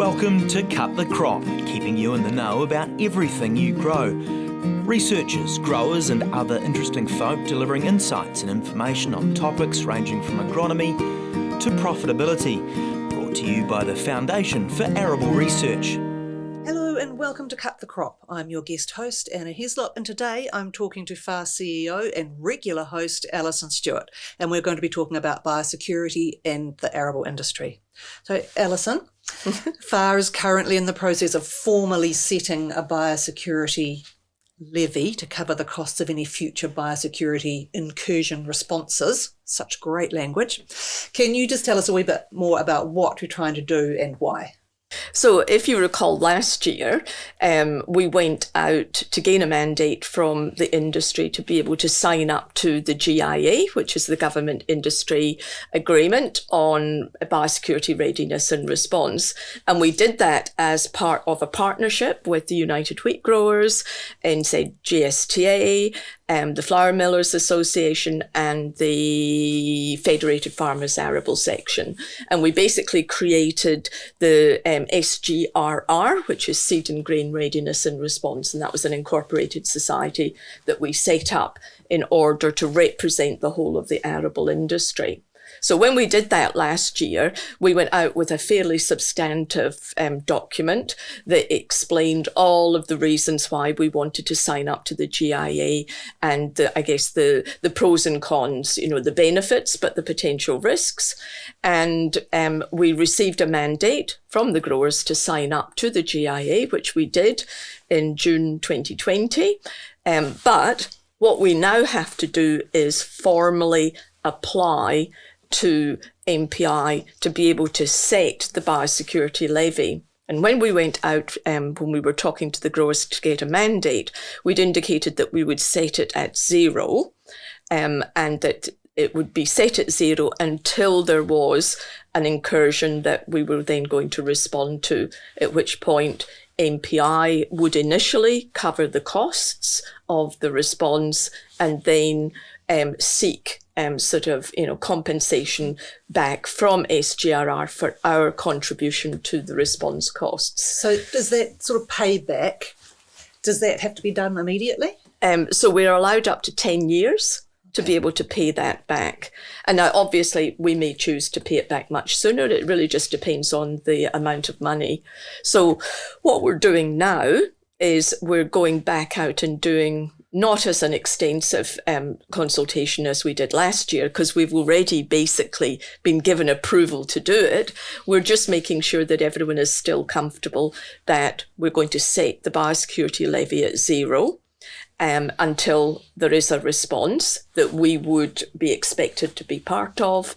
Welcome to Cut the Crop, keeping you in the know about everything you grow. Researchers, growers and other interesting folk delivering insights and information on topics ranging from agronomy to profitability. Brought to you by the Foundation for Arable Research. Hello and welcome to Cut the Crop. I'm your guest host, Anna Heslop, and today I'm talking to FAR CEO and regular host, Alison Stewart, and we're going to be talking about biosecurity and the arable industry. So, Alison, FAR is currently in the process of formally setting a biosecurity levy to cover the costs of any future biosecurity incursion responses. Such great language. Can you just tell us a wee bit more about what we're trying to do and why? So if you recall last year, we went out to gain a mandate from the industry to be able to sign up to the GIA, which is the Government Industry Agreement on Biosecurity Readiness and Response. And we did that as part of a partnership with the United Wheat Growers, NZ GSTA, the Flour Millers Association and the Federated Farmers Arable Section. And we basically created the SGRR, which is Seed and Grain Readiness and Response. And that was an incorporated society that we set up in order to represent the whole of the arable industry. So when we did that last year, we went out with a fairly substantive document that explained all of the reasons why we wanted to sign up to the GIA and the pros and cons, the benefits, but the potential risks. And we received a mandate from the growers to sign up to the GIA, which we did in June 2020. But what we now have to do is formally apply to MPI to be able to set the biosecurity levy. And when we went out, when we were talking to the growers to get a mandate, we'd indicated that we would set it at zero, and that it would be set at zero until there was an incursion that we were then going to respond to, at which point MPI would initially cover the costs of the response and then seek compensation back from SGRR for our contribution to the response costs. So does that sort of payback, does that have to be done immediately? So we're allowed up to 10 years to be able to pay that back. And now obviously we may choose to pay it back much sooner. It really just depends on the amount of money. So what we're doing now is we're going back out and doing not as an extensive consultation as we did last year, because we've already basically been given approval to do it. We're just making sure that everyone is still comfortable that we're going to set the biosecurity levy at zero until there is a response that we would be expected to be part of,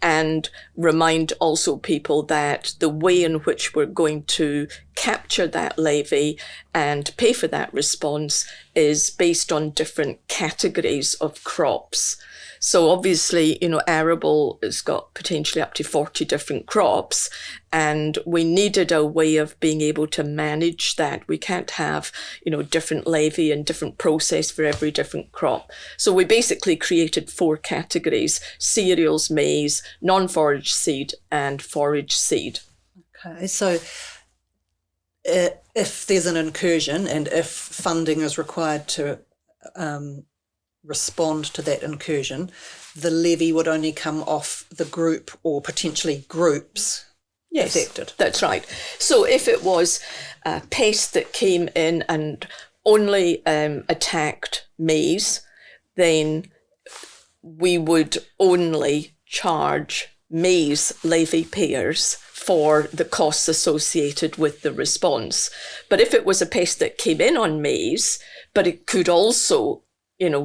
and remind also people that the way in which we're going to capture that levy and pay for that response is based on different categories of crops. So obviously, arable has got potentially up to 40 different crops, and we needed a way of being able to manage that. We can't have, different levy and different process for every different crop. So we basically created 4 categories: cereals, maize, non-forage seed and forage seed. Okay, so if there's an incursion and if funding is required to respond to that incursion, the levy would only come off the group or potentially groups affected. That's right. So if it was a pest that came in and only attacked maize, then we would only charge maize levy payers for the costs associated with the response. But if it was a pest that came in on maize, but it could also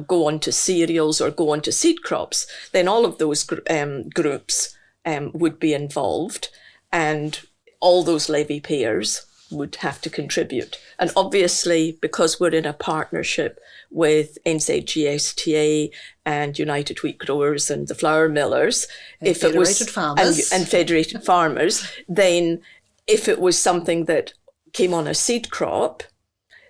go on to cereals or go on to seed crops, then all of those groups would be involved, and all those levy payers would have to contribute. And obviously, because we're in a partnership with NZGSTA and United Wheat Growers and the Flour Millers, and Federated Farmers, and Federated Farmers, then if it was something that came on a seed crop,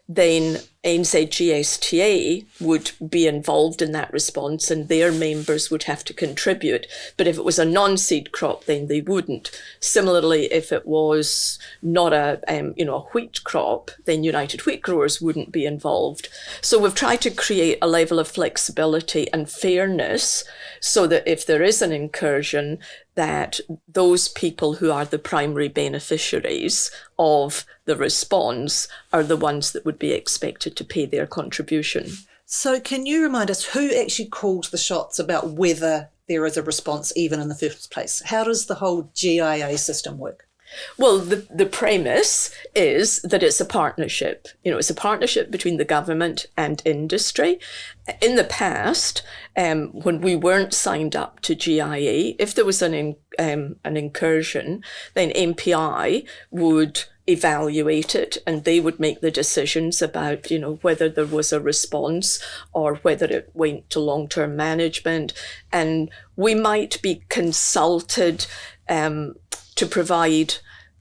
then NZGSTA would be involved in that response and their members would have to contribute. But if it was a non-seed crop, then they wouldn't. Similarly, if it was not a wheat crop, then United Wheat Growers wouldn't be involved. So we've tried to create a level of flexibility and fairness so that if there is an incursion, that those people who are the primary beneficiaries of the response are the ones that would be expected to pay their contribution. So can you remind us who actually calls the shots about whether there is a response even in the first place? How does the whole GIA system work? Well, the premise is that it's a partnership. It's a partnership between the government and industry. In the past, when we weren't signed up to GIA, if there was an incursion, then MPI would evaluate it and they would make the decisions about, whether there was a response or whether it went to long-term management. And we might be consulted to provide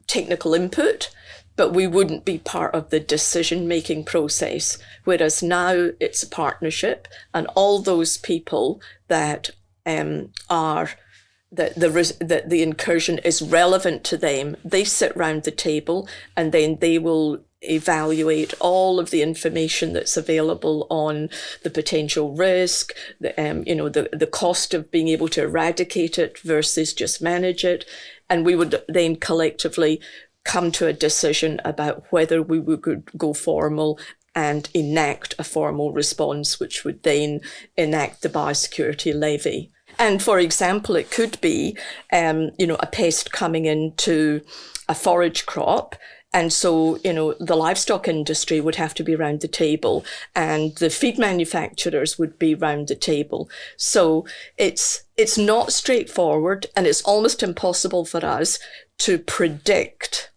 technical input, but we wouldn't be part of the decision-making process. Whereas now it's a partnership, and all those people that that the incursion is relevant to them, they sit round the table, and then they will evaluate all of the information that's available on the potential risk, the cost of being able to eradicate it versus just manage it. And we would then collectively come to a decision about whether we would go formal and enact a formal response, which would then enact the biosecurity levy. And for example, it could be, a pest coming into a forage crop. And so, the livestock industry would have to be around the table and the feed manufacturers would be around the table. So it's not straightforward, and it's almost impossible for us to predict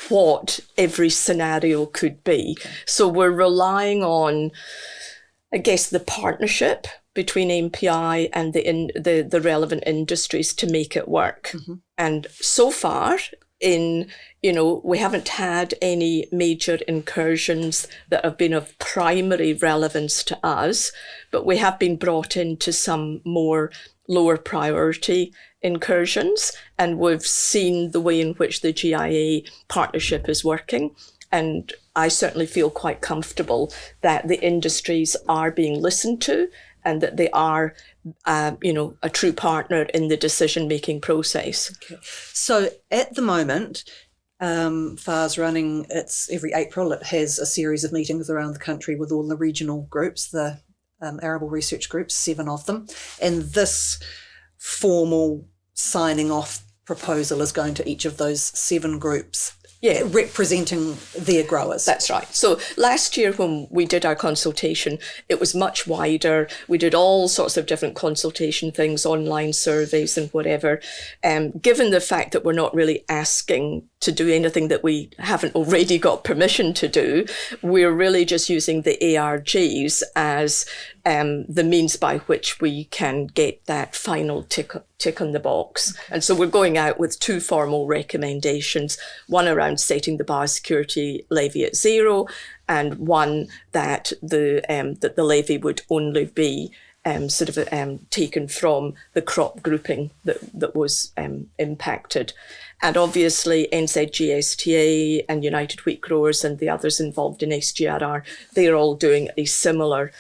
what every scenario could be. So we're relying on, I guess, the partnership between MPI and the relevant industries to make it work. Mm-hmm. And so far, we haven't had any major incursions that have been of primary relevance to us, but we have been brought into some more lower priority incursions, and we've seen the way in which the GIA partnership is working. And I certainly feel quite comfortable that the industries are being listened to and that they are a true partner in the decision-making process. Okay. So at the moment, FAR's running, it's every April, it has a series of meetings around the country with all the regional groups, the arable research groups, 7 of them. And this formal signing off proposal is going to each of those 7 groups. Yeah, representing their growers. That's right. So last year when we did our consultation, it was much wider. We did all sorts of different consultation things, online surveys and whatever. Given the fact that we're not really asking to do anything that we haven't already got permission to do, we're really just using the ARGs as the means by which we can get that final tick on the box. Okay. And so we're going out with 2 formal recommendations, one around setting the biosecurity levy at 0, and one that the levy would only be taken from the crop grouping that was impacted. And obviously NZGSTA and United Wheat Growers and the others involved in SGRR, they're all doing a similar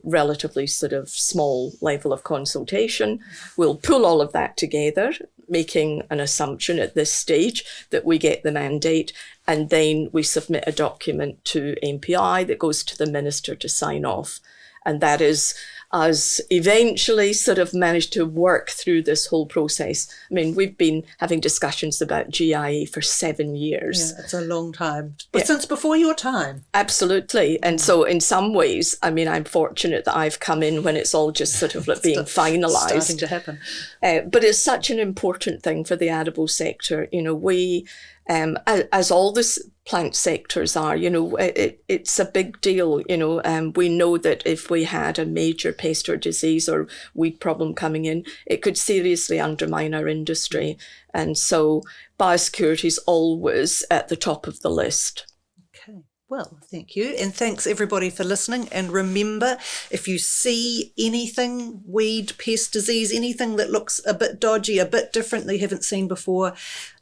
relatively small level of consultation. We'll pull all of that together, making an assumption at this stage that we get the mandate, and then we submit a document to MPI that goes to the Minister to sign off. And that is us eventually managed to work through this whole process. I mean, we've been having discussions about GIA for 7 years. Yeah, it's a long time. But since before your time. Absolutely. And so in some ways, I mean, I'm fortunate that I've come in when it's all just being finalised. Starting to happen. But it's such an important thing for the arable sector. We, as all this plant sectors are, it's a big deal, we know that if we had a major pest or disease or weed problem coming in, it could seriously undermine our industry. And so biosecurity is always at the top of the list. Okay. Well, thank you. And thanks everybody for listening. And remember, if you see anything, weed, pest, disease, anything that looks a bit dodgy, a bit different that you haven't seen before,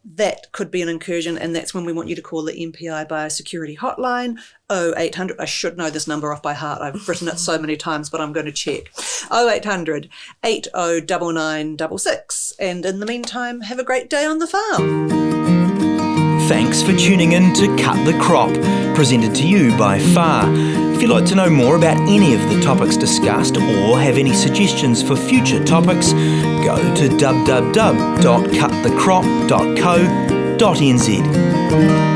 that could be an incursion. And that's when we want you to call the MPI Biosecurity hotline, 0800. I should know this number off by heart. I've written it so many times, but I'm going to check. 0800 809966. And in the meantime, have a great day on the farm. Thanks for tuning in to Cut the Crop, presented to you by FAR. If you'd like to know more about any of the topics discussed or have any suggestions for future topics, go to www.cutthecrop.co.nz.